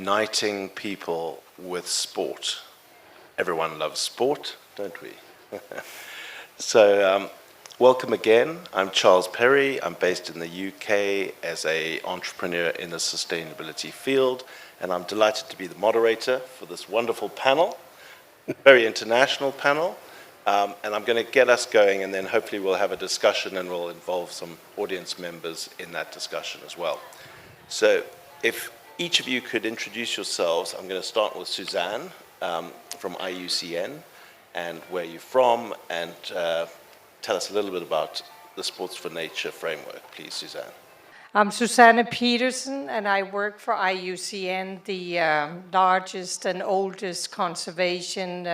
uniting people with sport. Everyone loves sport, don't we? So, welcome again. I'm Charles Perry. I'm based in the UK as an entrepreneur in the sustainability field, and I'm delighted to be the moderator for this wonderful panel, very international panel. And I'm going to get us going, and then hopefully we'll have a discussion and we'll involve some audience members in that discussion as well. So if each of you could introduce yourselves, I'm going to start with Suzanne from IUCN, and where you're from, and tell us a little bit about the Sports for Nature framework, please, Suzanne. I'm Susanne Petersen, and I work for IUCN, the largest and oldest conservation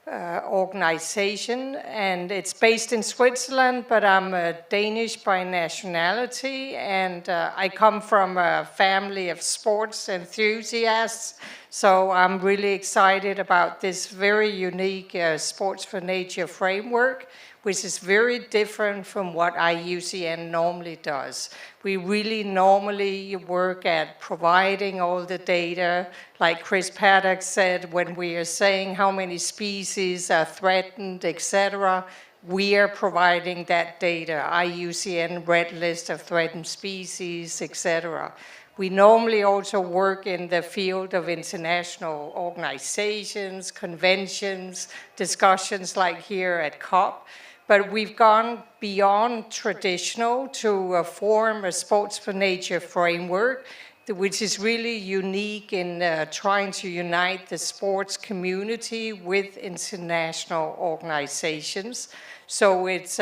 organization, and it's based in Switzerland, but I'm Danish by nationality, and I come from a family of sports enthusiasts, so I'm really excited about this very unique Sports for Nature framework, which is very different from what IUCN normally does. We really normally work at providing all the data, like Chris Paddock said, when we are saying how many species are threatened, etc. We are providing that data, IUCN Red List of Threatened Species, etc. We normally also work in the field of international organizations, conventions, discussions like here at COP. But we've gone beyond traditional to form a Sports for Nature framework, which is really unique in trying to unite the sports community with international organizations. So it's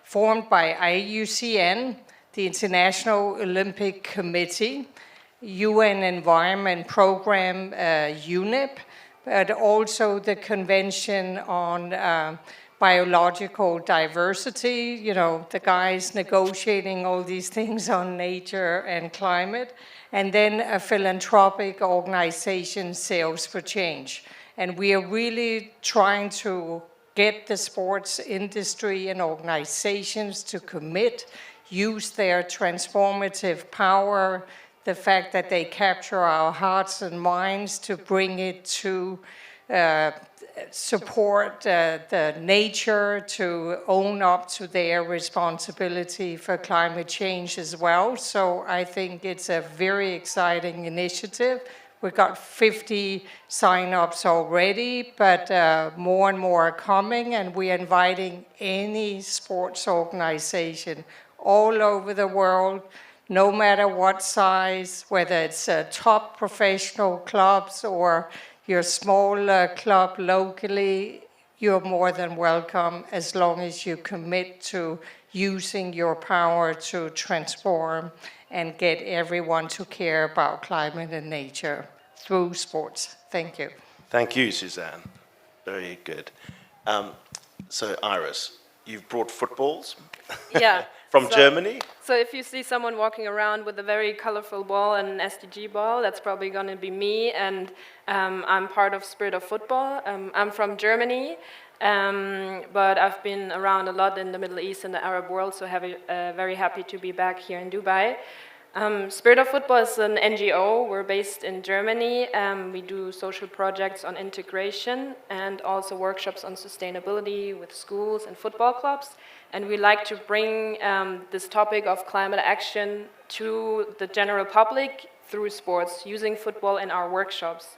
formed by IUCN, the International Olympic Committee, UN Environment Program, UNEP, but also the Convention on Biological Diversity, you know, the guys negotiating all these things on nature and climate, and then a philanthropic organization, Sails for Change. And we are really trying to get the sports industry and organizations to commit, use their transformative power, the fact that they capture our hearts and minds to bring it to support the nature, to own up to their responsibility for climate change as well. So I think it's a very exciting initiative. We've got 50 sign-ups already, but more and more are coming, and we're inviting any sports organization all over the world, no matter what size, whether it's top professional clubs or your small club locally, you're more than welcome as long as you commit to using your power to transform and get everyone to care about climate and nature through sports. Thank you. Thank you, Suzanne. Very good. So Iris, you've brought footballs? Yeah. From Germany? So if you see someone walking around with a very colorful ball and an SDG ball, that's probably going to be me, and I'm part of Spirit of Football. I'm from Germany, but I've been around a lot in the Middle East and the Arab world, so very happy to be back here in Dubai. Spirit of Football is an NGO. We're based in Germany. We do social projects on integration and also workshops on sustainability with schools and football clubs. And we like to bring this topic of climate action to the general public through sports, using football in our workshops.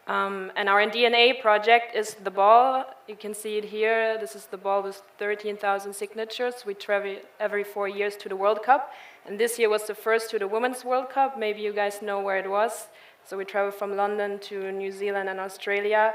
And our DNA project is the ball. You can see it here. This is the ball with 13,000 signatures. We travel every 4 years to the World Cup. And this year was the first to the Women's World Cup. Maybe you guys know where it was. So we traveled from London to New Zealand and Australia,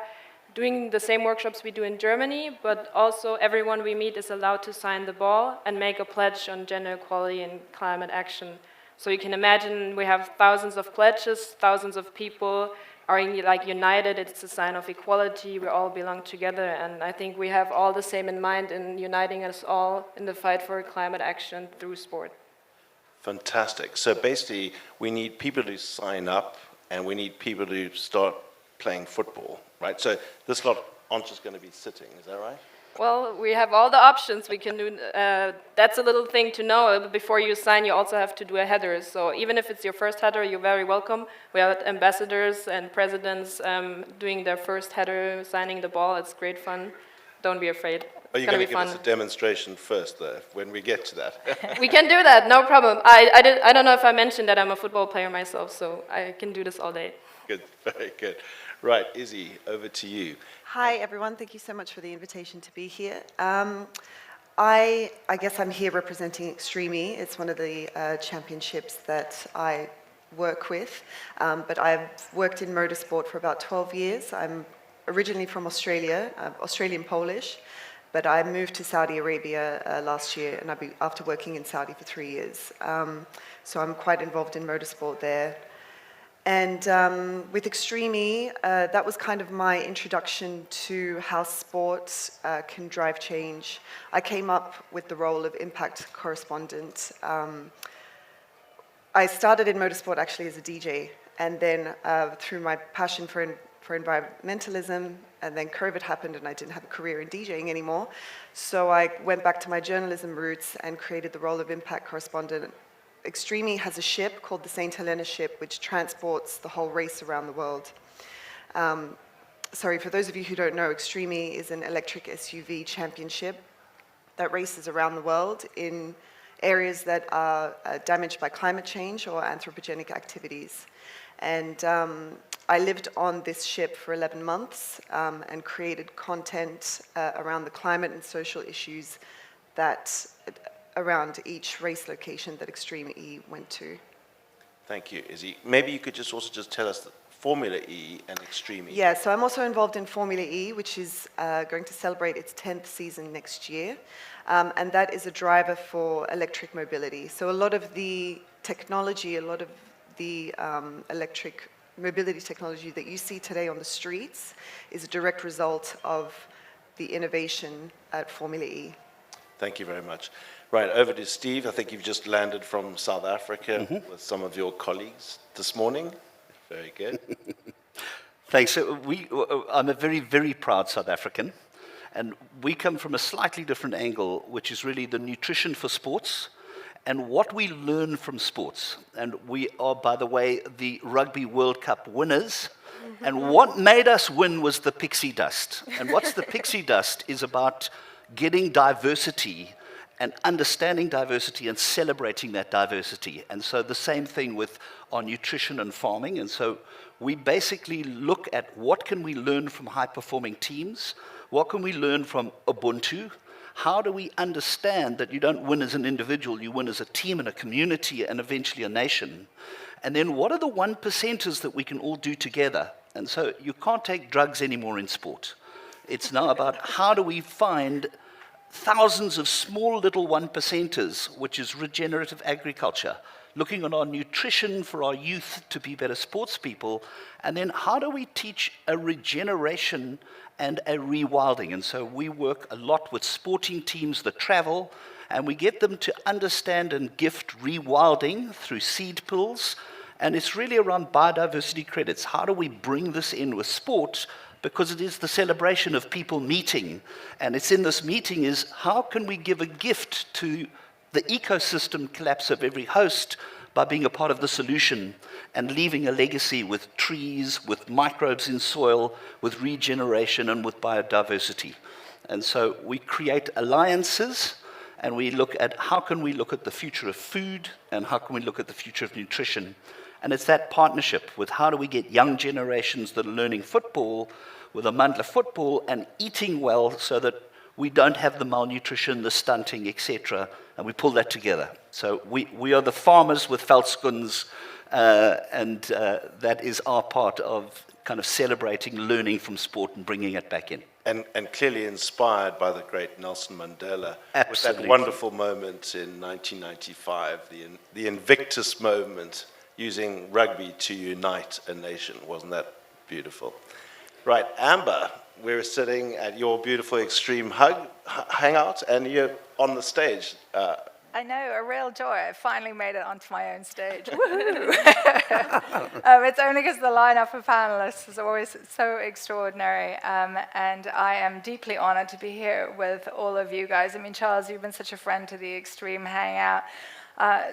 doing the same workshops we do in Germany, but also everyone we meet is allowed to sign the ball and make a pledge on gender equality and climate action. So you can imagine we have thousands of pledges, thousands of people are united. It's a sign of equality. We all belong together, and I think we have all the same in mind in uniting us all in the fight for climate action through sport. Fantastic. So basically, we need people to sign up, and we need people to start playing football, right? So this lot aren't just going to be sitting, is that right? Well, we have all the options we can do. That's a little thing to know. Before you sign, you also have to do a header. So even if it's your first header, you're very welcome. We have ambassadors and presidents doing their first header, signing the ball. It's great fun. Don't be afraid. Are It's you going going to to be give fun. us a demonstration first, though, when we get to that? We can do that, no problem. I don't know if I mentioned that I'm a football player myself, so I can do this all day. Good, very good. Right, Izzy, over to you. Hi, everyone. Thank you so much for the invitation to be here. I guess I'm here representing Extreme. It's one of the championships that I work with. But I've worked in motorsport for about 12 years. I'm originally from Australia, Australian-Polish, but I moved to Saudi Arabia last year, and after working in Saudi for 3 years. So I'm quite involved in motorsport there. And with Extreme, that was kind of my introduction to how sports can drive change. I came up with the role of impact correspondent. I started in motorsport actually as a DJ, and then through my passion for environmentalism, and then COVID happened and I didn't have a career in DJing anymore. So I went back to my journalism roots and created the role of impact correspondent. Extreme has a ship called the St. Helena ship, which transports the whole race around the world. Sorry, for those of you who don't know, Extreme is an electric SUV championship that races around the world in areas that are damaged by climate change or anthropogenic activities. And I lived on this ship for 11 months and created content around the climate and social issues that around each race location that Extreme E went to. Thank you, Izzy. Maybe you could just also just tell us the Formula E and Extreme E. Yeah, so I'm also involved in Formula E, which is going to celebrate its 10th season next year. And that is a driver for electric mobility. So a lot of the technology, a lot of the electric mobility technology that you see today on the streets is a direct result of the innovation at Formula E. Thank you very much. Right, over to Steve. I think you've just landed from South Africa with some of your colleagues this morning. Very good. Thanks. So I'm a very, very proud South African, and we come from a slightly different angle, which is really the nutrition for sports and what we learn from sports. And we are, by the way, the Rugby World Cup winners. And what made us win was the pixie dust. And what's the pixie dust is about getting diversity and understanding diversity and celebrating that diversity. And so the same thing with our nutrition and farming. And so we basically look at what can we learn from high-performing teams? What can we learn from Ubuntu? How do we understand that you don't win as an individual, you win as a team and a community and eventually a nation? And then what are the 1%ers that we can all do together? And so you can't take drugs anymore in sport. It's now about how do we find thousands of small little 1%ers, which is regenerative agriculture, looking at our nutrition for our youth to be better sports people, and then how do we teach a regeneration and a rewilding? And so we work a lot with sporting teams that travel, and we get them to understand and gift rewilding through seed pills, and it's really around biodiversity credits. How do we bring this in with sport? Because it is the celebration of people meeting. And it's in this meeting is how can we give a gift to the ecosystem collapse of every host by being a part of the solution and leaving a legacy with trees, with microbes in soil, with regeneration and with biodiversity. And so we create alliances and we look at how can we look at the future of food and how can we look at the future of nutrition. And it's that partnership with how do we get young generations that are learning football with Amandla football and eating well so that we don't have the malnutrition, the stunting, etc. And we pull that together. So we are the farmers with veldschoens, and that is our part of kind of celebrating learning from sport and bringing it back in. And clearly inspired by the great Nelson Mandela. Absolutely. With that wonderful moment in 1995, the Invictus movement, using rugby to unite a nation. Wasn't that beautiful? Right, Amber, we're sitting at your beautiful Extreme Hangout, and you're on the stage. I know, a real joy. I finally made it onto my own stage. Woohoo! It's only because the lineup of panelists is always so extraordinary, and I am deeply honored to be here with all of you guys. I mean, Charles, you've been such a friend to the Extreme Hangout.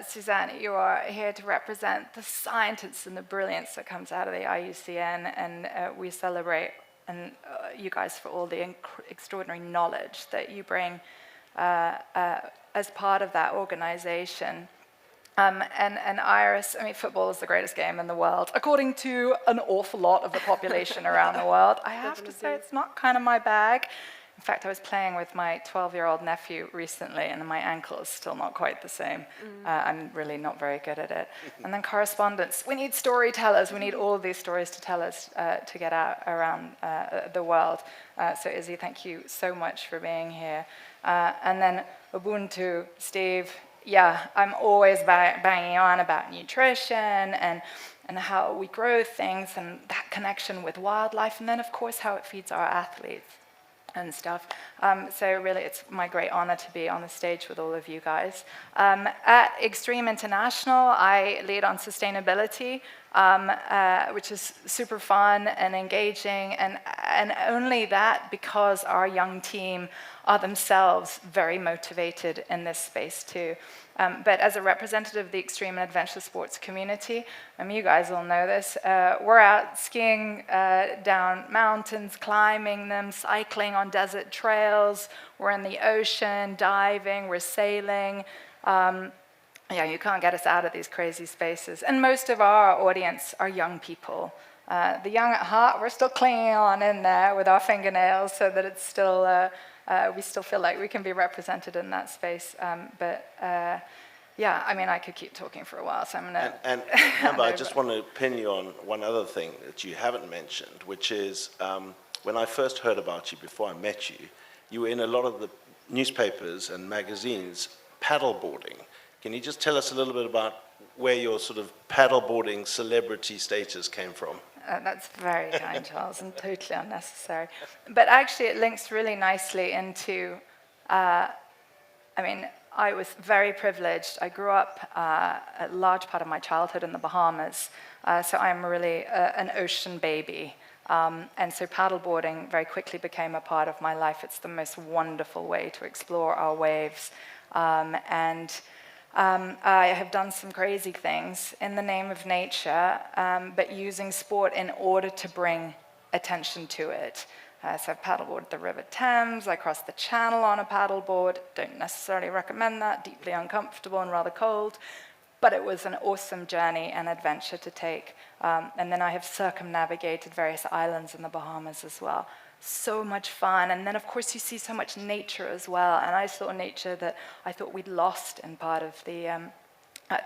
Suzanne, you are here to represent the science and the brilliance that comes out of the IUCN, and we celebrate you guys for all the extraordinary knowledge that you bring as part of that organization. And Iris, I mean, football is the greatest game in the world, according to an awful lot of the population around the world. I have to say, it's not kind of my bag. In fact, I was playing with my 12-year-old nephew recently, and my ankle is still not quite the same. I'm really not very good at it. And then correspondence. We need storytellers. We need all of these stories to tell us to get out around the world. So Izzy, thank you so much for being here. And then Ubuntu, Steve. Yeah, I'm always banging on about nutrition and how we grow things and that connection with wildlife, and then, of course, how it feeds our athletes and stuff. So really, it's my great honor to be on the stage with all of you guys. At Extreme International, I lead on sustainability, which is super fun and engaging, and only that because our young team are themselves very motivated in this space too. But as a representative of the extreme and adventure sports community, you guys all know this, we're out skiing down mountains, climbing them, cycling on desert trails, we're in the ocean, diving, we're sailing. Yeah, you can't get us out of these crazy spaces. And most of our audience are young people. The young at heart, we're still clinging on in there with our fingernails so that it's still, we still feel like we can be represented in that space. Yeah, I mean, I could keep talking for a while, so I'm going to... And Amber, I just want to pin you on one other thing that you haven't mentioned, which is when I first heard about you before I met you, you were in a lot of the newspapers and magazines paddleboarding. Can you just tell us a little bit about where your sort of paddleboarding celebrity status came from? That's very kind, Charles, and totally unnecessary. But actually, it links really nicely into, I mean, I was very privileged. I grew up a large part of my childhood in the Bahamas, so I'm really an ocean baby. And so paddleboarding very quickly became a part of my life. It's the most wonderful way to explore our waves. I have done some crazy things in the name of nature, but using sport in order to bring attention to it. So I've paddleboarded the River Thames, I crossed the Channel on a paddleboard, don't necessarily recommend that, deeply uncomfortable and rather cold, but it was an awesome journey and adventure to take. And then I have circumnavigated various islands in the Bahamas as well. So much fun, and then of course you see so much nature as well, and I saw nature that I thought we'd lost in part of the,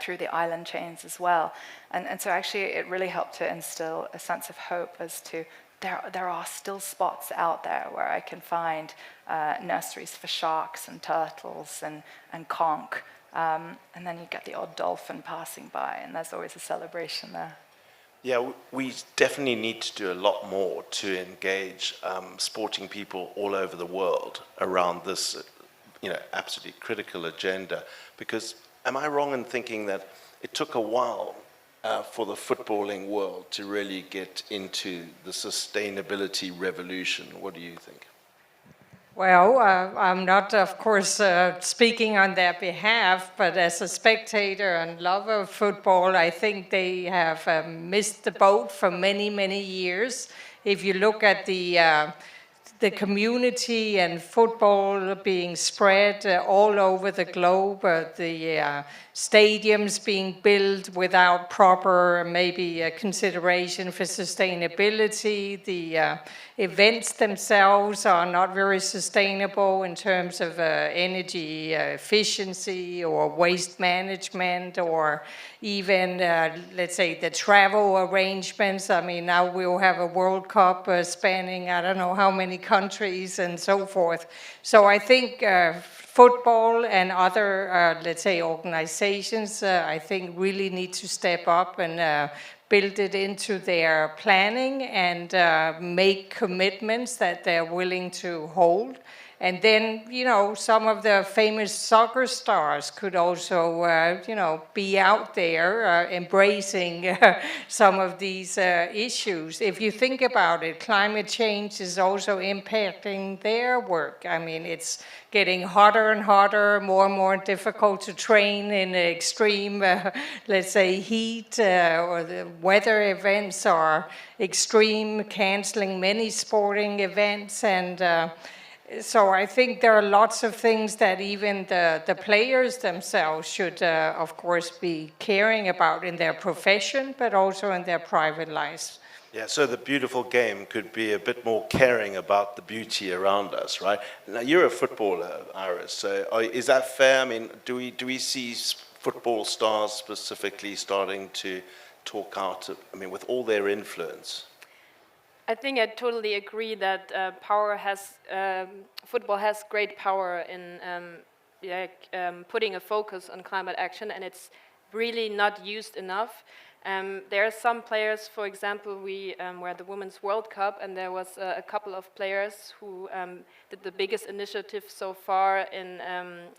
through the island chains as well. And so actually it really helped to instill a sense of hope as to there are still spots out there where I can find nurseries for sharks and turtles and conch, and then you get the odd dolphin passing by, and there's always a celebration there. Yeah, we definitely need to do a lot more to engage sporting people all over the world around this, absolutely critical agenda. Because am I wrong in thinking that it took a while for the footballing world to really get into the sustainability revolution? What do you think? Well, I'm not, of course, speaking on their behalf, but as a spectator and lover of football, I think they have missed the boat for many, many years. If you look at the community and football being spread all over the globe, the stadiums being built without proper maybe consideration for sustainability, the events themselves are not very sustainable in terms of energy efficiency or waste management, or even, let's say, the travel arrangements. I mean, now we'll have a World Cup spanning I don't know how many countries and so forth. So I think football and other, let's say, organizations, I think really need to step up and build it into their planning and make commitments that they're willing to hold. And then, some of the famous soccer stars could also, be out there embracing some of these issues. If you think about it, climate change is also impacting their work. I mean, it's getting hotter and hotter, more and more difficult to train in extreme, let's say, heat, or the weather events are extreme, canceling many sporting events. And so I think there are lots of things that even the players themselves should, of course, be caring about in their profession, but also in their private lives. Yeah, so the beautiful game could be a bit more caring about the beauty around us, right? Now, you're a footballer, Iris, so is that fair? I mean, do we see football stars specifically starting to talk out, I mean, with all their influence? I think I totally agree that football has great power in putting a focus on climate action, and it's really not used enough. There are some players, for example, we were at the Women's World Cup, and there was a couple of players who did the biggest initiative so far in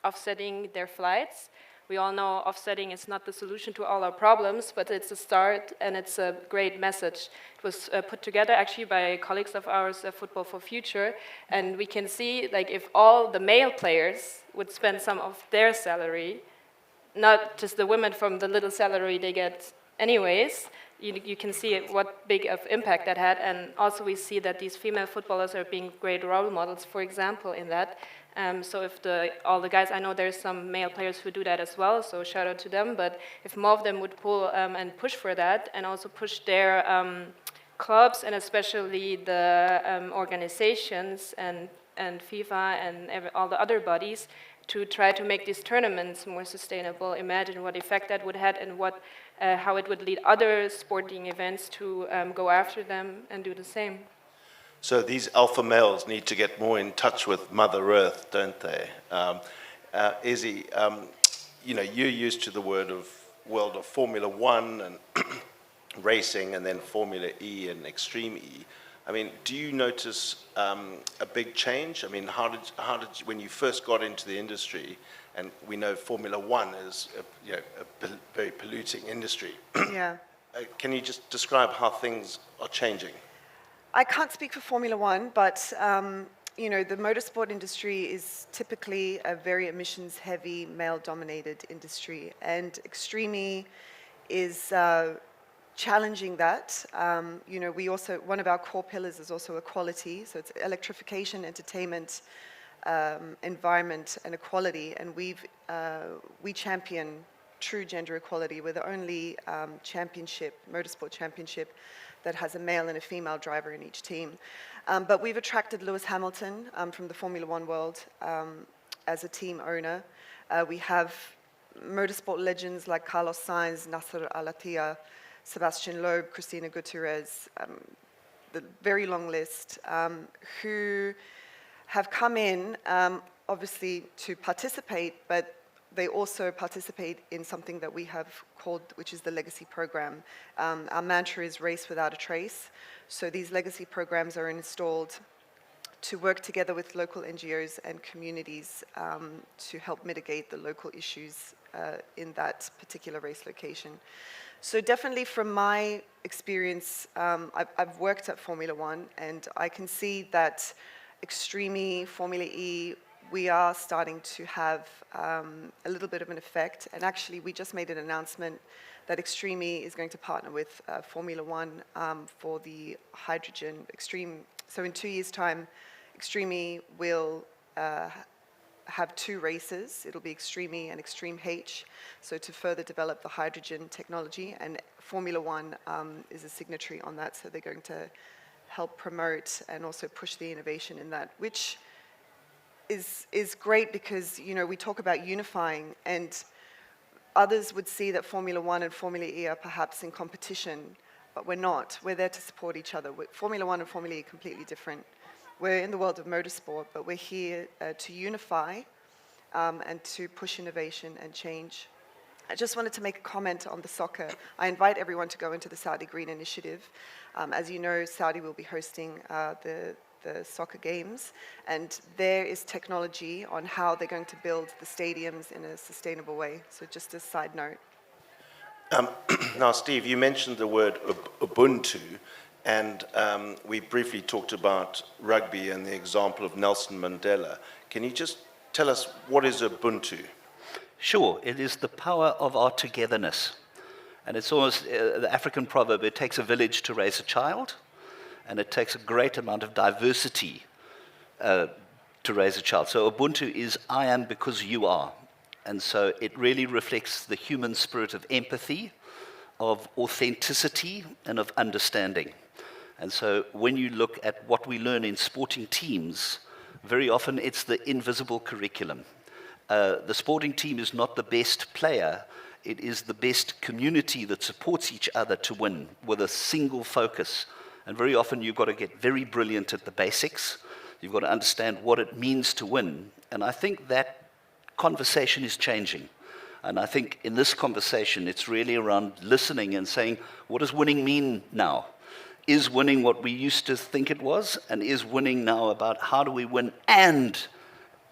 offsetting their flights. We all know offsetting is not the solution to all our problems, but it's a start and it's a great message. It was put together actually by colleagues of ours, Football for Future, and we can see like if all the male players would spend some of their salary, not just the women from the little salary they get anyways, you can see what big of impact that had, and also we see that these female footballers are being great role models, for example, in that. So if all the guys, I know there's some male players who do that as well, so shout out to them, but if more of them would pull and push for that, and also push their clubs, and especially the organizations and FIFA and all the other bodies, to try to make these tournaments more sustainable, imagine what effect that would have and how it would lead other sporting events to go after them and do the same. So these alpha males need to get more in touch with Mother Earth, don't they? Izzy, you're used to the world of Formula One and racing, and then Formula E and Extreme E. I mean, do you notice a big change? I mean, how did you, when you first got into the industry, and we know Formula One is a very polluting industry. Yeah. Can you just describe how things are changing? I can't speak for Formula One, but the motorsport industry is typically a very emissions-heavy, male-dominated industry, and Extreme E is challenging that. We also, one of our core pillars is also equality, so it's electrification, entertainment, environment, and equality, and we champion true gender equality. We're the only motorsport championship that has a male and a female driver in each team. But we've attracted Lewis Hamilton from the Formula One world as a team owner. We have motorsport legends like Carlos Sainz, Nasser Al-Attiyah, Sebastian Loeb, Christina Gutierrez, the very long list, who have come in obviously to participate, but they also participate in something that we have called, which is the Legacy Program. Our mantra is race without a trace. So these legacy programs are installed to work together with local NGOs and communities to help mitigate the local issues in that particular race location. So definitely from my experience, I've worked at Formula One, and I can see that Extreme E, Formula E, we are starting to have a little bit of an effect. And actually, we just made an announcement that Extreme E is going to partner with Formula One for the hydrogen Extreme. So in 2 years' time, Extreme E will have 2 races. It'll be Extreme E and Extreme H, so to further develop the hydrogen technology. And Formula One is a signatory on that, so they're going to help promote and also push the innovation in that, which is great because, we talk about unifying, and others would see that Formula One and Formula E are perhaps in competition, but we're not. We're there to support each other. Formula One and Formula E are completely different. We're in the world of motorsport, but we're here to unify and to push innovation and change. I just wanted to make a comment on the soccer. I invite everyone to go into the Saudi Green Initiative. As you know, Saudi will be hosting the the soccer games, and there is technology on how they're going to build the stadiums in a sustainable way. So just a side note. Now, Steve, you mentioned the word Ubuntu, and we briefly talked about rugby and the example of Nelson Mandela. Can you just tell us what is Ubuntu? Sure, it is the power of our togetherness. And it's almost the African proverb, it takes a village to raise a child, and it takes a great amount of diversity to raise a child. So Ubuntu is I am because you are. And so it really reflects the human spirit of empathy, of authenticity, and of understanding. And so when you look at what we learn in sporting teams, very often it's the invisible curriculum. The sporting team is not the best player, it is the best community that supports each other to win with a single focus. And very often you've got to get very brilliant at the basics. You've got to understand what it means to win. And I think that conversation is changing. And I think in this conversation, it's really around listening and saying, what does winning mean now? Is winning what we used to think it was? And is winning now about how do we win and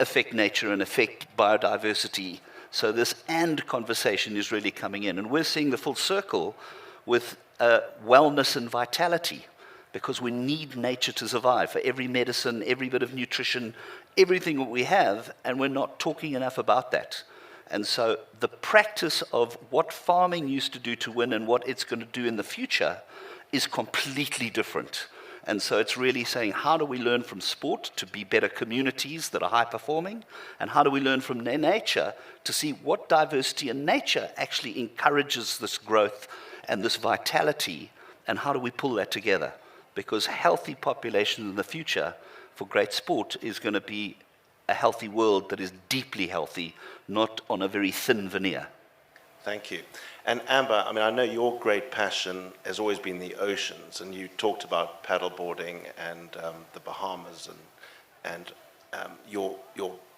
affect nature and affect biodiversity? So this and conversation is really coming in. And we're seeing the full circle with wellness and vitality, because we need nature to survive for every medicine, every bit of nutrition, everything that we have, and we're not talking enough about that. And so the practice of what farming used to do to win and what it's going to do in the future is completely different. And so it's really saying, how do we learn from sport to be better communities that are high performing? And how do we learn from nature to see what diversity in nature actually encourages this growth and this vitality? And how do we pull that together? Because healthy population in the future for great sport is going to be a healthy world that is deeply healthy, not on a very thin veneer. Thank you. And Amber, I mean, I know your great passion has always been the oceans, and you talked about paddleboarding and the Bahamas and your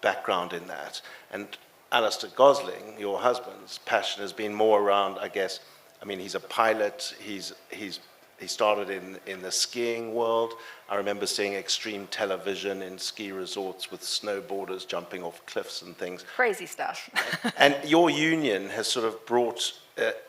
background in that. And Alistair Gosling, your husband's passion has been more around, I guess, I mean, he's a pilot, he started in the skiing world. I remember seeing extreme television in ski resorts with snowboarders jumping off cliffs and things. Crazy stuff. And your union has sort of brought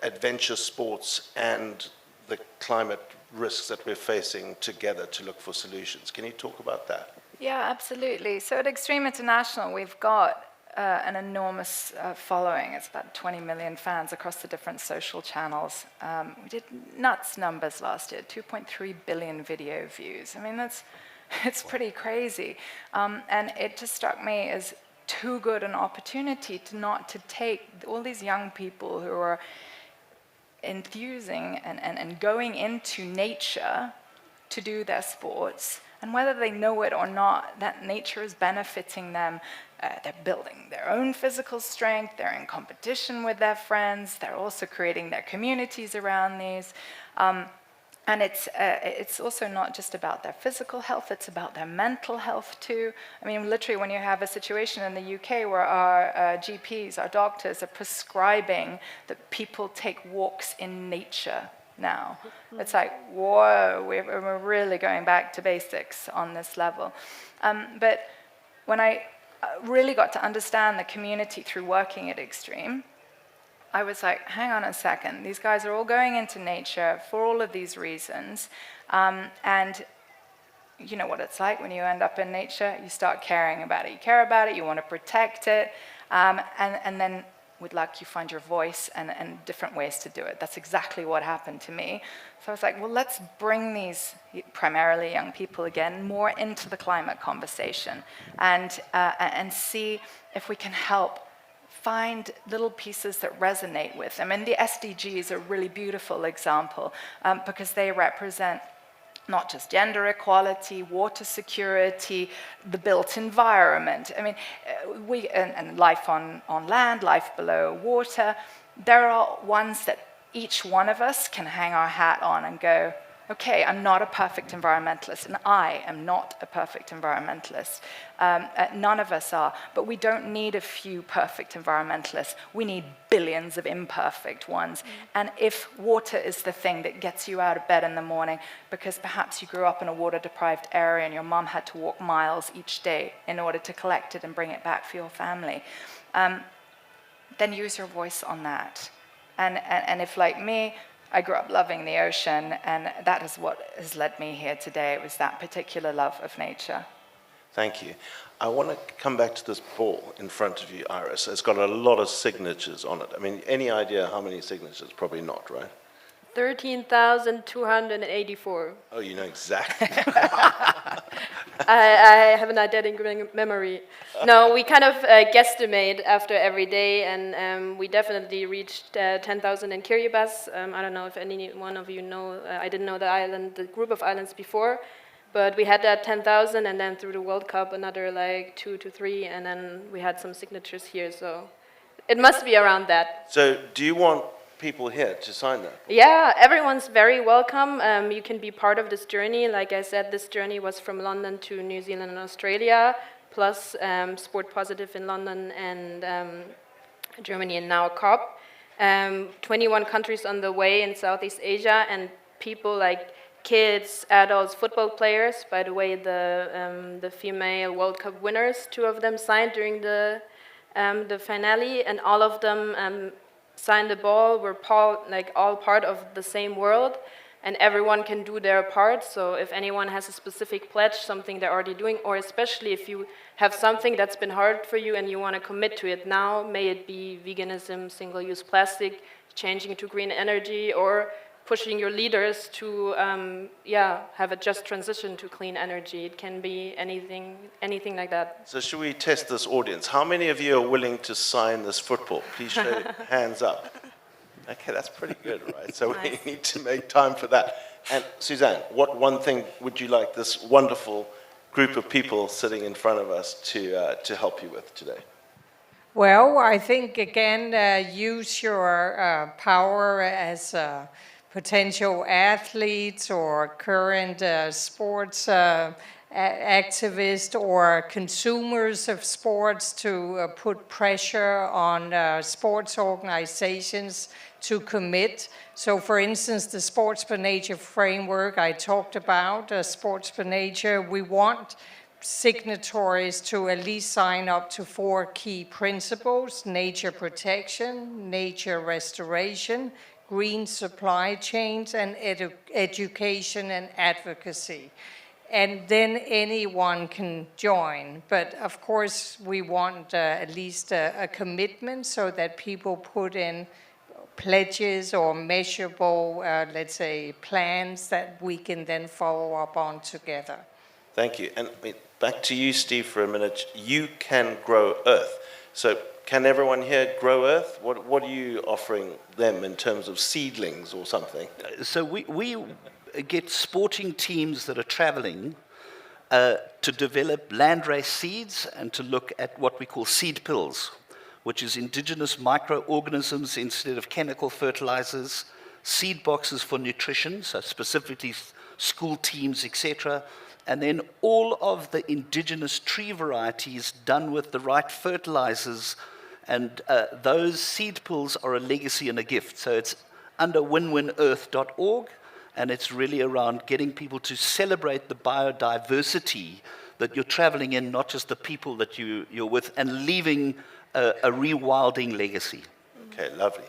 adventure sports and the climate risks that we're facing together to look for solutions. Can you talk about that? Yeah, absolutely. So at Extreme International, we've got an enormous following. It's about 20 million fans across the different social channels. We did nuts numbers last year, 2.3 billion video views. I mean, it's pretty crazy. And it just struck me as too good an opportunity to take all these young people who are enthusing and going into nature to do their sports, and whether they know it or not, that nature is benefiting them. They're building their own physical strength, they're in competition with their friends, they're also creating their communities around these. And it's also not just about their physical health, it's about their mental health too. I mean, literally when you have a situation in the UK where our GPs, our doctors, are prescribing that people take walks in nature now. It's like, whoa, we're really going back to basics on this level. But when I really got to understand the community through working at Extreme, I was like, hang on a second, these guys are all going into nature for all of these reasons, and you know what it's like when you end up in nature, you start caring about it, you care about it, you want to protect it, and then with luck you find your voice and different ways to do it. That's exactly what happened to me. So I was like, well, let's bring these primarily young people again more into the climate conversation and see if we can help find little pieces that resonate with them. And the SDGs are a really beautiful example because they represent not just gender equality, water security, the built environment. I mean, and life on land, life below water. There are ones that each one of us can hang our hat on and go, Okay, I'm not a perfect environmentalist, and I am not a perfect environmentalist. None of us are, but we don't need a few perfect environmentalists. We need billions of imperfect ones. And if water is the thing that gets you out of bed in the morning, because perhaps you grew up in a water-deprived area and your mom had to walk miles each day in order to collect it and bring it back for your family, then use your voice on that. And if, like me, I grew up loving the ocean, and that is what has led me here today. It was that particular love of nature. Thank you. I want to come back to this ball in front of you, Iris. It's got a lot of signatures on it. I mean, any idea how many signatures? Probably not, right? 13,284. Oh, you know exactly. I have an eidetic memory. No, we kind of guesstimate after every day, and we definitely reached 10,000 in Kiribati. I don't know if any one of you know, I didn't know the group of islands before, but we had that 10,000, and then through the World Cup, another like 2 to 3, and then we had some signatures here, so it must be around that. So do you want people here to sign that? Yeah, everyone's very welcome. You can be part of this journey. Like I said, this journey was from London to New Zealand and Australia, plus Sport Positive in London and Germany, and now COP. 21 countries on the way in Southeast Asia, and people like kids, adults, football players. By the way, the female World Cup winners, 2 of them signed during the finale, and all of them signed the ball. We're all part of the same world, and everyone can do their part. So if anyone has a specific pledge, something they're already doing, or especially if you have something that's been hard for you and you want to commit to it now, may it be veganism, single-use plastic, changing to green energy, or pushing your leaders to have a just transition to clean energy. It can be anything like that. So should we test this audience? How many of you are willing to sign this football? Please show hands up. Okay, that's pretty good, right? So we need to make time for that. And Suzanne, what one thing would you like this wonderful group of people sitting in front of us to help you with today? Well, I think, again, use your power as potential athletes or current sports activists or consumers of sports to put pressure on sports organizations to commit. So, for instance, the Sports for Nature framework I talked about, Sports for Nature, we want signatories to at least sign up to 4 key principles: nature protection, nature restoration, green supply chains, and education and advocacy. And then anyone can join. But of course, we want at least a commitment so that people put in pledges or measurable, let's say, plans that we can then follow up on together. Thank you. And back to you, Steve, for a minute. You can grow Earth. So can everyone here grow Earth? What are you offering them in terms of seedlings or something? So we get sporting teams that are traveling to develop landrace seeds and to look at what we call seed pills, which is indigenous microorganisms instead of chemical fertilizers, seed boxes for nutrition, so specifically school teams, etc., and then all of the indigenous tree varieties done with the right fertilizers, and those seed pills are a legacy and a gift. So it's under winwinearth.org, and it's really around getting people to celebrate the biodiversity that you're traveling in, not just the people that you're with, and leaving a rewilding legacy. Okay, lovely.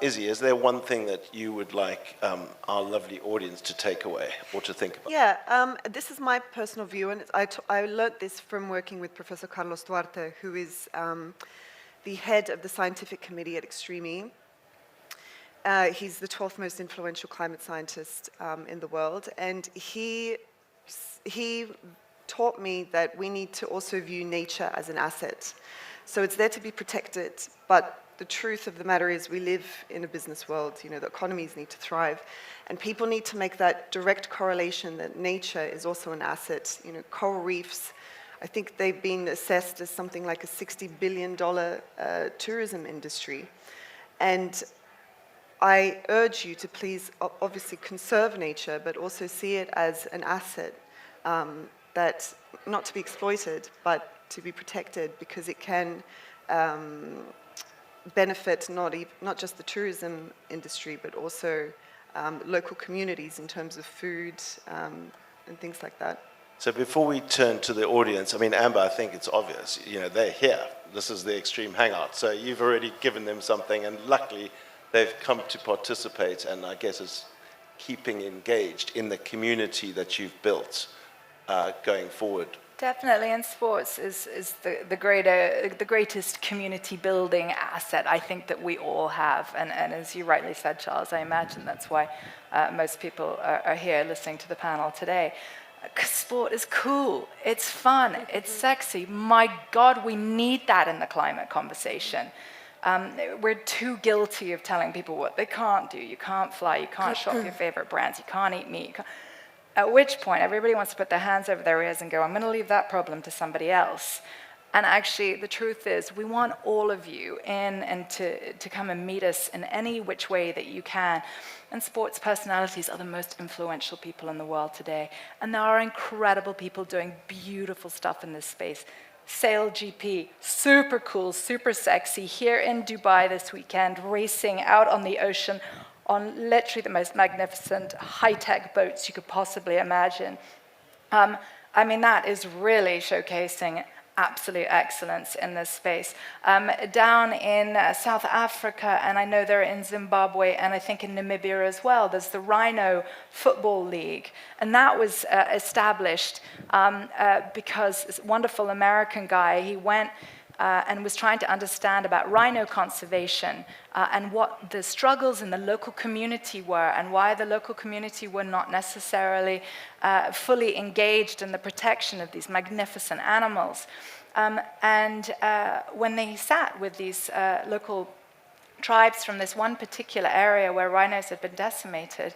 Izzy, is there one thing that you would like our lovely audience to take away or to think about? Yeah, this is my personal view, and I learned this from working with Professor Carlos Duarte, who is the head of the scientific committee at Extreme. He's the 12th most influential climate scientist in the world, and he taught me that we need to also view nature as an asset. So it's there to be protected, but the truth of the matter is we live in a business world. You know, the economies need to thrive, and people need to make that direct correlation that nature is also an asset. You know, coral reefs, I think they've been assessed as something like a $60 billion tourism industry. And I urge you to please obviously conserve nature, but also see it as an asset that not to be exploited, but to be protected, because it can benefit not just the tourism industry, but also local communities in terms of food and things like that. So before we turn to the audience, I mean, Amber, I think it's obvious, you know, they're here. This is the Extreme Hangout. So you've already given them something, and luckily they've come to participate, and I guess it's keeping engaged in the community that you've built going forward. Definitely, and sports is the greatest community building asset I think that we all have. And as you rightly said, Charles, I imagine that's why most people are here listening to the panel today. 'Cause sport is cool, it's fun, it's sexy. My God, we need that in the climate conversation. We're too guilty of telling people what they can't do. You can't fly, you can't shop your favorite brands, you can't eat meat. At which point, everybody wants to put their hands over their ears and go, I'm going to leave that problem to somebody else. And actually, the truth is, we want all of you in and to come and meet us in any which way that you can. And sports personalities are the most influential people in the world today. And there are incredible people doing beautiful stuff in this space. Sail GP, super cool, super sexy, here in Dubai this weekend, racing out on the ocean on literally the most magnificent high-tech boats you could possibly imagine. I mean, that is really showcasing absolute excellence in this space. Down in South Africa, and I know they're in Zimbabwe, and I think in Namibia as well, there's the Rhino Football League. And that was established because this wonderful American guy, he went and was trying to understand about rhino conservation and what the struggles in the local community were and why the local community were not necessarily fully engaged in the protection of these magnificent animals. When they sat with these local tribes from this one particular area where rhinos had been decimated,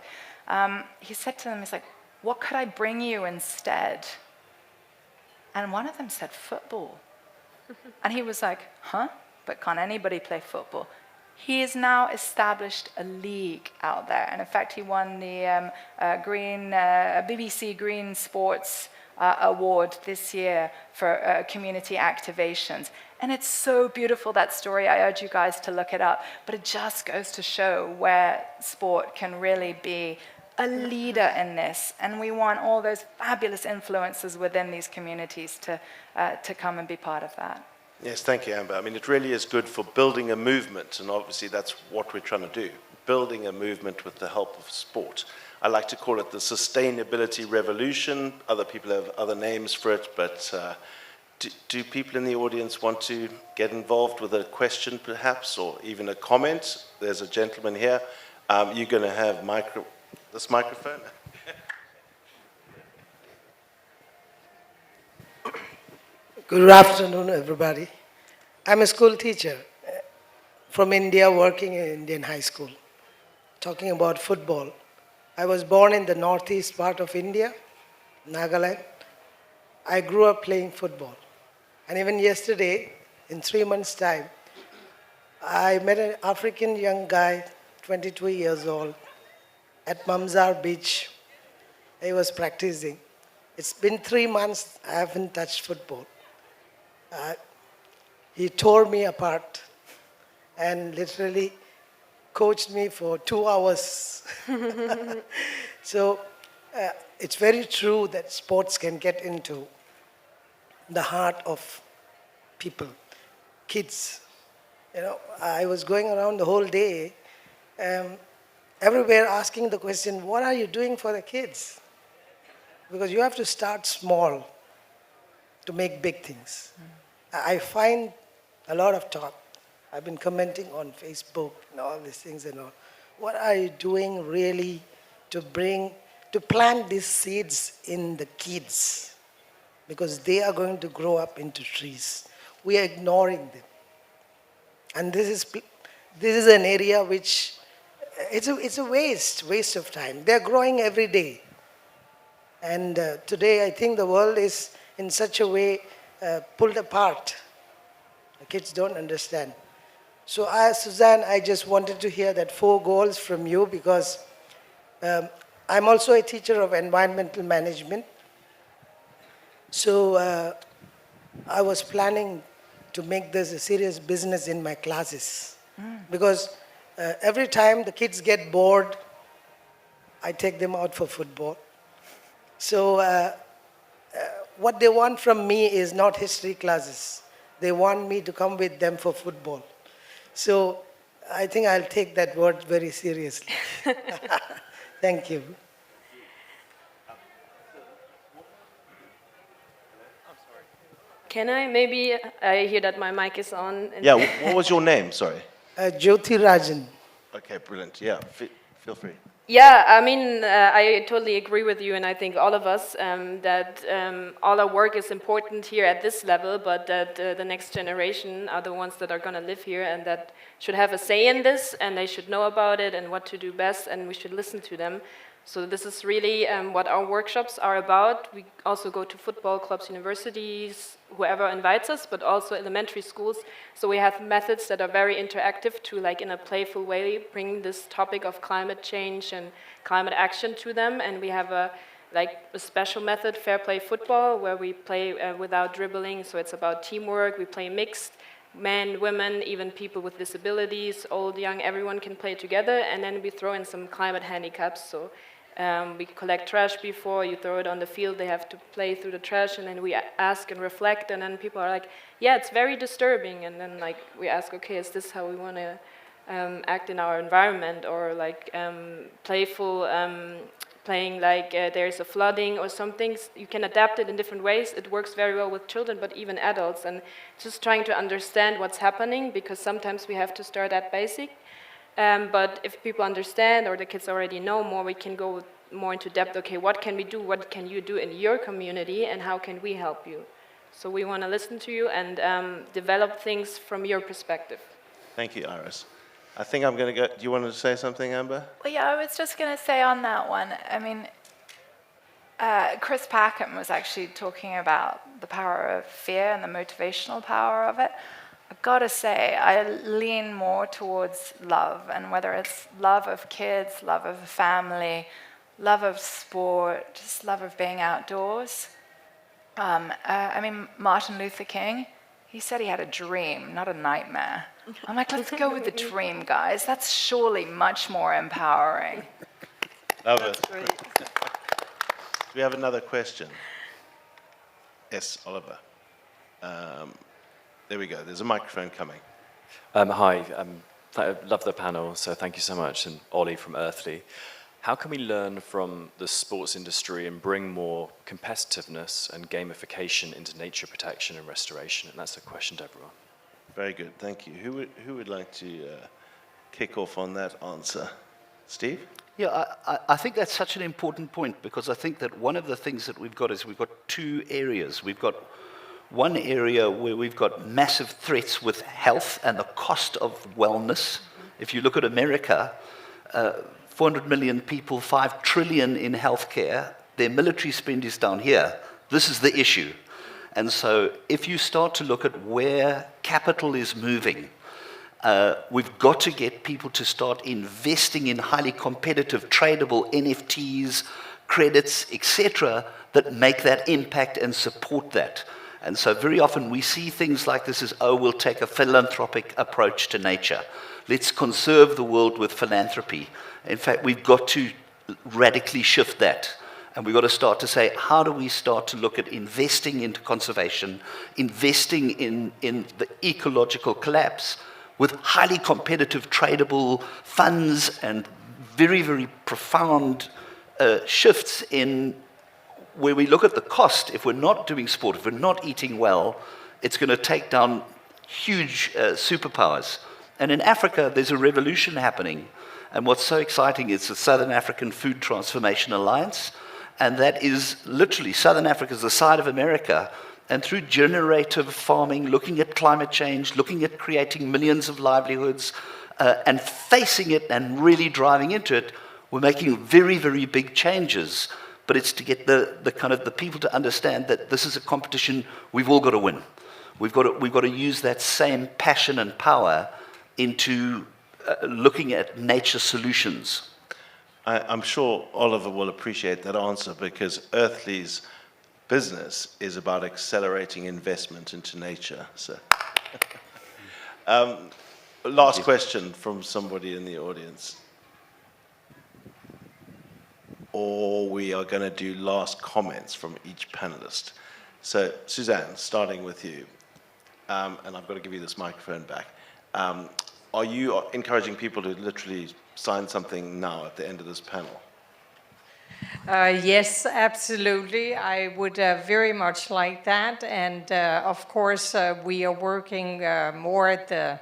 he said to them, he's like, what could I bring you instead? And one of them said, football. And he was like, huh? But can't anybody play football? He has now established a league out there. And in fact, he won the BBC Green Sports Award this year for community activations. And it's so beautiful, that story. I urge you guys to look it up. But it just goes to show where sport can really be a leader in this, and we want all those fabulous influences within these communities to come and be part of that. Yes, thank you, Amber. I mean, it really is good for building a movement, and obviously that's what we're trying to do, building a movement with the help of sport. I like to call it the sustainability revolution. Other people have other names for it, but do people in the audience want to get involved with a question, perhaps, or even a comment? There's a gentleman here. You're going to have this microphone. Good afternoon, everybody. I'm a school teacher from India, working in Indian high school. Talking about football. I was born in the northeast part of India, Nagaland. I grew up playing football. And even yesterday, in 3 months' time, I met an African young guy, 22 years old, at Mamzar Beach. He was practicing. It's been 3 months, I haven't touched football. He tore me apart and literally coached me for 2 hours. So it's very true that sports can get into the heart of people, kids. You know, I was going around the whole day, everywhere asking the question, what are you doing for the kids? Because you have to start small to make big things. I find a lot of talk. I've been commenting on Facebook and all these things and all. What are you doing really to plant these seeds in the kids? Because they are going to grow up into trees. We are ignoring them. And this is an area which, it's a waste of time. They're growing every day. And today I think the world is in such a way pulled apart. The kids don't understand. So, Suzanne, I just wanted to hear that 4 goals from you because I'm also a teacher of environmental management. So, I was planning to make this a serious business in my classes because every time the kids get bored, I take them out for football. So, what they want from me is not history classes. They want me to come with them for football. So I think I'll take that word very seriously. Thank you. Can I maybe, I hear that my mic is on. And Yeah, what was your name? Sorry. Jyoti Rajan. Okay, brilliant. Yeah, feel free. Yeah, I mean, I totally agree with you, and I think all of us that all our work is important here at this level, but that the next generation are the ones that are going to live here and that should have a say in this, and they should know about it and what to do best, and we should listen to them. So this is really what our workshops are about. We also go to football clubs, universities, whoever invites us, but also elementary schools. So we have methods that are very interactive to, like in a playful way, bring this topic of climate change and climate action to them. And we have a special method, Fair Play Football, where we play without dribbling. So it's about teamwork. We play mixed. Men, women, even people with disabilities, old, young, everyone can play together. And then we throw in some climate handicaps. So we collect trash before you throw it on the field. They have to play through the trash, and then we ask and reflect, and then people are like, yeah, it's very disturbing. And then we ask, okay, is this how we want to act in our environment? Or playful playing there's a flooding or something. You can adapt it in different ways. It works very well with children, but even adults. And just trying to understand what's happening, because sometimes we have to start at basic. But if people understand, or the kids already know more, we can go more into depth. Okay, what can we do? What can you do in your community? And how can we help you? So we want to listen to you and develop things from your perspective. Thank you, Iris. I think I'm going to go. Do you want to say something, Amber? Well, yeah, I was just going to say on that one, I mean, Chris Packham was actually talking about the power of fear and the motivational power of it. I've got to say, I lean more towards love, and whether it's love of kids, love of family, love of sport, just love of being outdoors. I mean, Martin Luther King, he said he had a dream, not a nightmare. I'm like, let's go with the dream, guys. That's surely much more empowering. Love it. Do we have another question? Yes, Oliver. There we go. There's a microphone coming. Hi. I love the panel, so thank you so much. And Ollie from Earthly. How can we learn from the sports industry and bring more competitiveness and gamification into nature protection and restoration? And that's a question to everyone. Very good. Thank you. Who would like to kick off on that answer? Steve? Yeah, I think that's such an important point, because I think that one of the things that we've got is we've got 2 areas. We've got one area where we've got massive threats with health and the cost of wellness. If you look at America, 400 million people, 5 trillion in healthcare, their military spend is down here. This is the issue. And so if you start to look at where capital is moving, we've got to get people to start investing in highly competitive, tradable NFTs, credits, etc., that make that impact and support that. And so very often we see things like this as, oh, we'll take a philanthropic approach to nature. Let's conserve the world with philanthropy. In fact, we've got to radically shift that. And we've got to start to say, how do we start to look at investing into conservation, investing in the ecological collapse with highly competitive tradable funds and very, very profound shifts in where we look at the cost. If we're not doing sport, if we're not eating well, it's going to take down huge superpowers. And in Africa, there's a revolution happening. And what's so exciting is the Southern African Food Transformation Alliance. And that is literally, Southern Africa is the side of America. And through generative farming, looking at climate change, looking at creating millions of livelihoods, and facing it and really driving into it, we're making very, very big changes. But it's to get the kind of the people to understand that this is a competition we've all got to win. We've got to use that same passion and power into looking at nature solutions? I'm sure Oliver will appreciate that answer because Earthly's business is about accelerating investment into nature. So, last question from somebody in the audience. Or we are going to do last comments from each panelist. So, Suzanne, starting with you, and I've got to give you this microphone back. Are you encouraging people to literally sign something now at the end of this panel? Yes, absolutely. I would very much like that. And of course, we are working more at the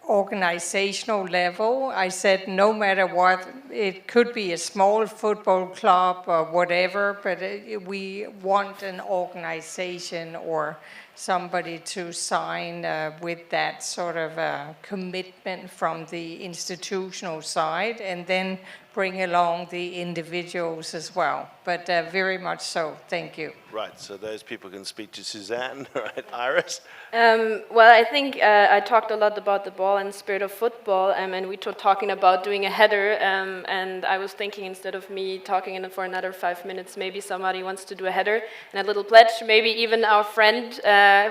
organizational level. I said no matter what, it could be a small football club or whatever, but we want an organization or somebody to sign with that sort of commitment from the institutional side, and then bring along the individuals as well. But very much so. Thank you. Right, so those people can speak to Suzanne, right? Iris? Well, I think I talked a lot about the ball and spirit of football, and we were talking about doing a header, and I was thinking instead of me talking for another 5 minutes, maybe somebody wants to do a header and a little pledge, maybe even our friend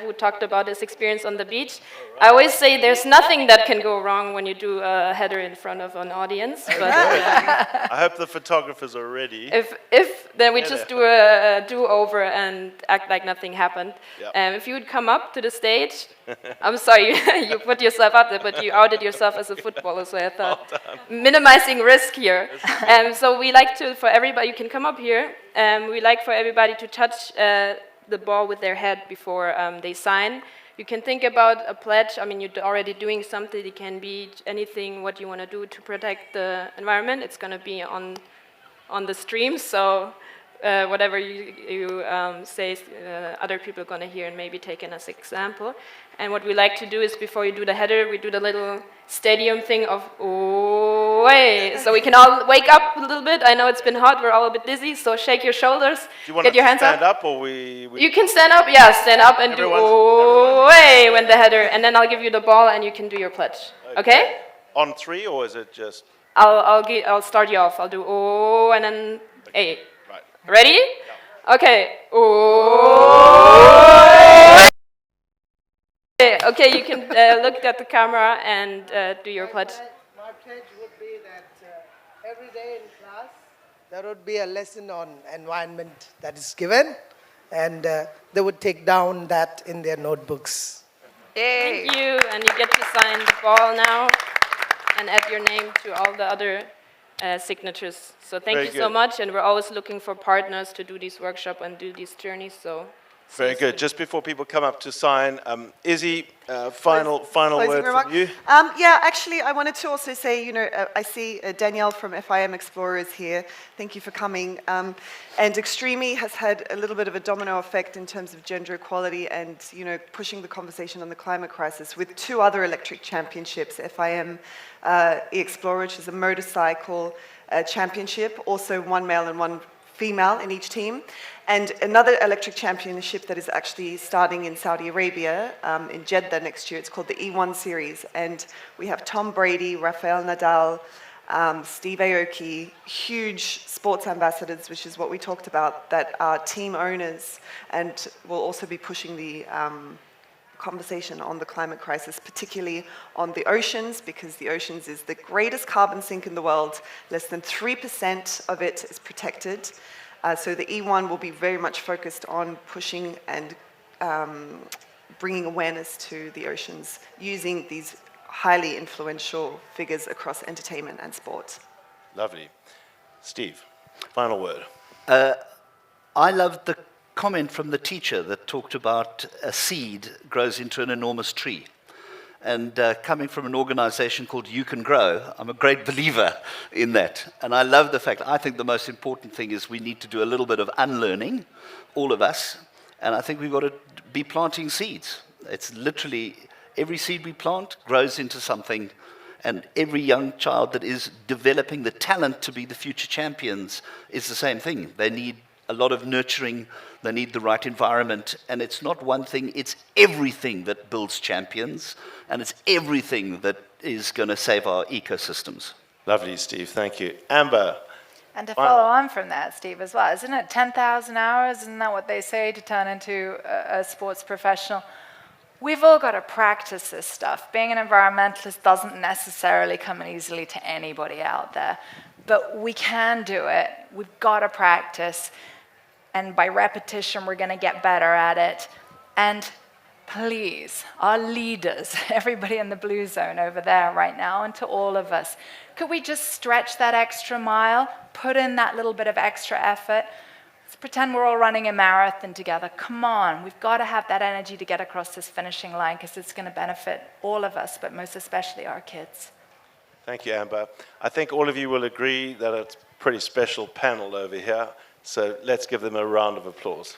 who talked about his experience on the beach. I always say there's nothing that can go wrong when you do a header in front of an audience, but I hope the photographers are ready. if then we just do a do-over and act like nothing happened. Yep. If you would come up to the stage, I'm sorry, you put yourself out there, but you outed yourself as a footballer, so I thought minimizing risk here. So we like to, for everybody, you can come up here, we like for everybody to touch the ball with their head before they sign. You can think about a pledge. I mean, you're already doing something. It can be anything what you want to do to protect the environment. It's going to be on the stream, so whatever you say, other people are going to hear and maybe take in as example. And what we like to do is before you do the header, we do the little stadium thing of "Oy," so we can all wake up a little bit. I know it's been hot, we're all a bit dizzy, so shake your shoulders, Do you want get your hands stand up. up or we You can stand up, yeah, stand up and Everyone- do "Oy" when the header, and then I'll give you the ball and you can do your pledge. Okay? On 3, or is it just... I'll start you off. I'll do "Oh" and then "A." Right. Ready? Okay. Okay, you can look at the camera and do your pledge. My pledge would be that every day in class there would be a lesson on environment that is given, and they would take down that in their notebooks. Yay. Thank you, and you get to sign the ball now and add your name to all the other signatures. So thank Very you so good. much, and we're always looking for partners to do these workshops and do these journeys. So Very good. Just before people come up to sign, Izzy, final Closing word remark. from you. Yeah, actually, I wanted to also say, I see Danielle from FIM Explorers here. Thank you for coming. And Extreme has had a little bit of a domino effect in terms of gender equality and, pushing the conversation on the climate crisis with 2 other electric championships, FIM E-Explorer, which is a motorcycle championship, also 1 male and 1 female in each team, and another electric championship that is actually starting in Saudi Arabia, in Jeddah next year. It's called the E1 Series, and we have Tom Brady, Rafael Nadal, Steve Aoki, huge sports ambassadors, which is what we talked about, that are team owners and will also be pushing the conversation on the climate crisis, particularly on the oceans, because the oceans is the greatest carbon sink in the world. Less than 3% of it is protected. So the E1 will be very much focused on pushing and bringing awareness to the oceans using these highly influential figures across entertainment and sport. Lovely. Steve, final word. I loved the comment from the teacher that talked about a seed grows into an enormous tree. And coming from an organization called You Can Grow, I'm a great believer in that. And I love the fact, I think the most important thing is we need to do a little bit of unlearning, all of us. And I think we've got to be planting seeds. It's literally every seed we plant grows into something. And every young child that is developing the talent to be the future champions is the same thing. They need a lot of nurturing, they need the right environment, and it's not one thing, it's everything that builds champions, and it's everything that is going to save our ecosystems. Lovely, Steve. Thank you. Amber, And to Wow. follow on from that, Steve, as well, isn't it 10,000 hours? Isn't that what they say to turn into a sports professional? We've all got to practice this stuff. Being an environmentalist doesn't necessarily come easily to anybody out there, but we can do it. We've got to practice, and by repetition, we're going to get better at it. And please, our leaders, everybody in the blue zone over there right now, and to all of us, could we just stretch that extra mile, put in that little bit of extra effort? Let's pretend we're all running a marathon together. Come on, we've got to have that energy to get across this finishing line because it's going to benefit all of us, but most especially our kids. thank you, Amber. I think all of you will agree that it's a pretty special panel over here, so let's give them a round of applause.